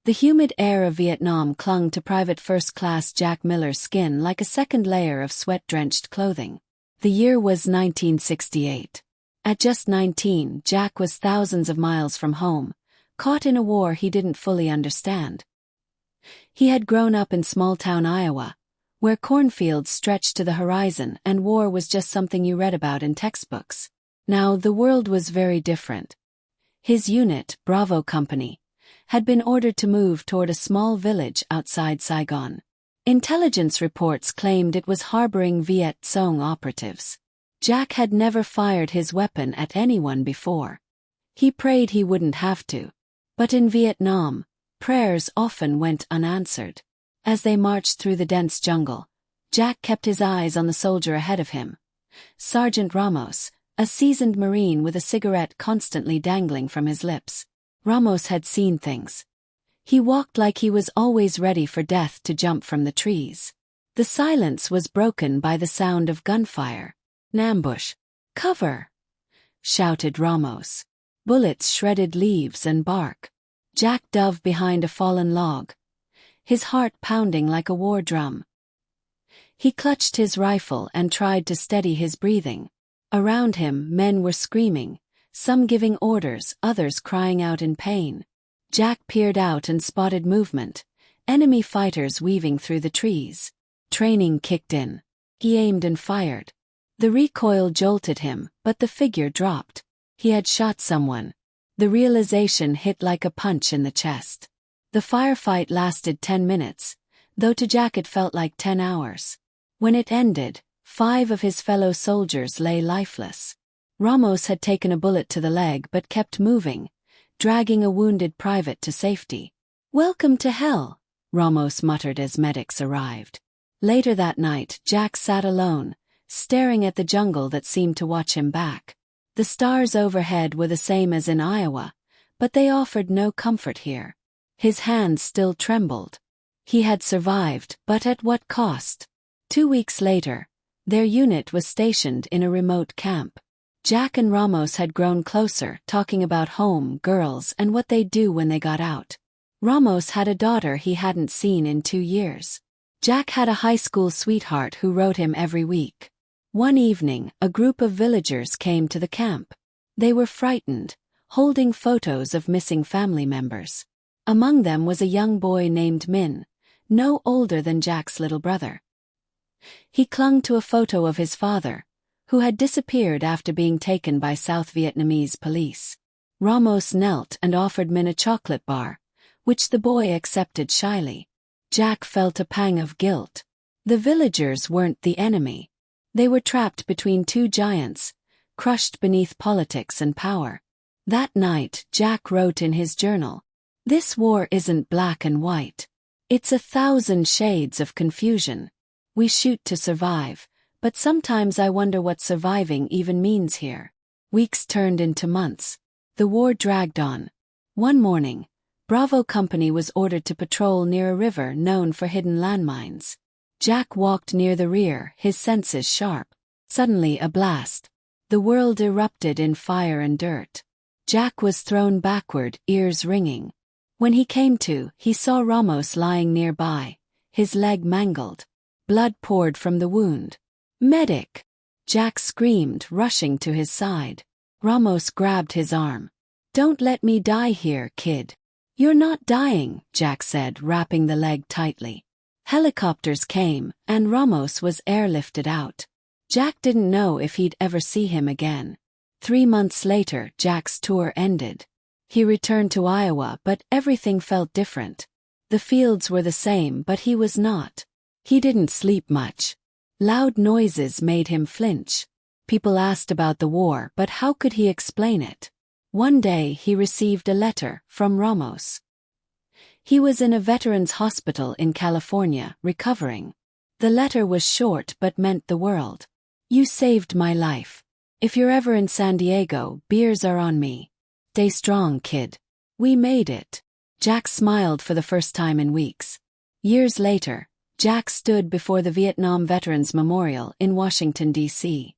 The humid air of Vietnam clung to Private First Class Jack Miller's skin like a second layer of sweat-drenched clothing. The year was 1968. At just 19, Jack was thousands of miles from home, caught in a war he didn't fully understand. He had grown up in small-town Iowa, where cornfields stretched to the horizon and war was just something you read about in textbooks. Now, the world was very different. His unit, Bravo Company, had been ordered to move toward a small village outside Saigon. Intelligence reports claimed it was harboring Viet Cong operatives. Jack had never fired his weapon at anyone before. He prayed he wouldn't have to. But in Vietnam, prayers often went unanswered. As they marched through the dense jungle, Jack kept his eyes on the soldier ahead of him. Sergeant Ramos, a seasoned Marine with a cigarette constantly dangling from his lips. Ramos had seen things. He walked like he was always ready for death to jump from the trees. The silence was broken by the sound of gunfire. "Ambush! Cover!" shouted Ramos. Bullets shredded leaves and bark. Jack dove behind a fallen log, his heart pounding like a war drum. He clutched his rifle and tried to steady his breathing. Around him, men were screaming, some giving orders, others crying out in pain. Jack peered out and spotted movement, enemy fighters weaving through the trees. Training kicked in. He aimed and fired. The recoil jolted him, but the figure dropped. He had shot someone. The realization hit like a punch in the chest. The firefight lasted 10 minutes, though to Jack it felt like 10 hours. When it ended, 5 of his fellow soldiers lay lifeless. Ramos had taken a bullet to the leg but kept moving, dragging a wounded private to safety. "Welcome to hell," Ramos muttered as medics arrived. Later that night, Jack sat alone, staring at the jungle that seemed to watch him back. The stars overhead were the same as in Iowa, but they offered no comfort here. His hands still trembled. He had survived, but at what cost? 2 weeks later, their unit was stationed in a remote camp. Jack and Ramos had grown closer, talking about home, girls, and what they'd do when they got out. Ramos had a daughter he hadn't seen in 2 years. Jack had a high school sweetheart who wrote him every week. One evening, a group of villagers came to the camp. They were frightened, holding photos of missing family members. Among them was a young boy named Min, no older than Jack's little brother. He clung to a photo of his father, who had disappeared after being taken by South Vietnamese police. Ramos knelt and offered Min a chocolate bar, which the boy accepted shyly. Jack felt a pang of guilt. The villagers weren't the enemy. They were trapped between 2 giants, crushed beneath politics and power. That night, Jack wrote in his journal, "This war isn't black and white. It's 1,000 shades of confusion. We shoot to survive, but sometimes I wonder what surviving even means here." Weeks turned into months. The war dragged on. One morning, Bravo Company was ordered to patrol near a river known for hidden landmines. Jack walked near the rear, his senses sharp. Suddenly a blast. The world erupted in fire and dirt. Jack was thrown backward, ears ringing. When he came to, he saw Ramos lying nearby, his leg mangled. Blood poured from the wound. "Medic!" Jack screamed, rushing to his side. Ramos grabbed his arm. "Don't let me die here, kid." "You're not dying," Jack said, wrapping the leg tightly. Helicopters came, and Ramos was airlifted out. Jack didn't know if he'd ever see him again. 3 months later, Jack's tour ended. He returned to Iowa, but everything felt different. The fields were the same, but he was not. He didn't sleep much. Loud noises made him flinch. People asked about the war, but how could he explain it? One day he received a letter from Ramos. He was in a veterans hospital in California, recovering. The letter was short but meant the world. "You saved my life. If you're ever in San Diego, beers are on me. Stay strong, kid. We made it." Jack smiled for the first time in weeks. Years later, Jack stood before the Vietnam Veterans Memorial in Washington, D.C.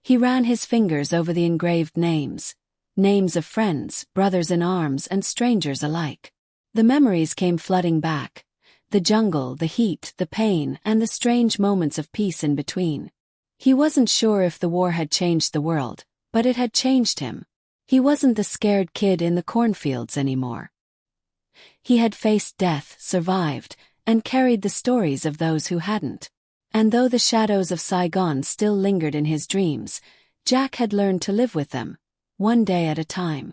He ran his fingers over the engraved names of friends, brothers in arms, and strangers alike. The memories came flooding back. The jungle, the heat, the pain, and the strange moments of peace in between. He wasn't sure if the war had changed the world, but it had changed him. He wasn't the scared kid in the cornfields anymore. He had faced death, survived, and carried the stories of those who hadn't. And though the shadows of Saigon still lingered in his dreams, Jack had learned to live with them, one day at a time.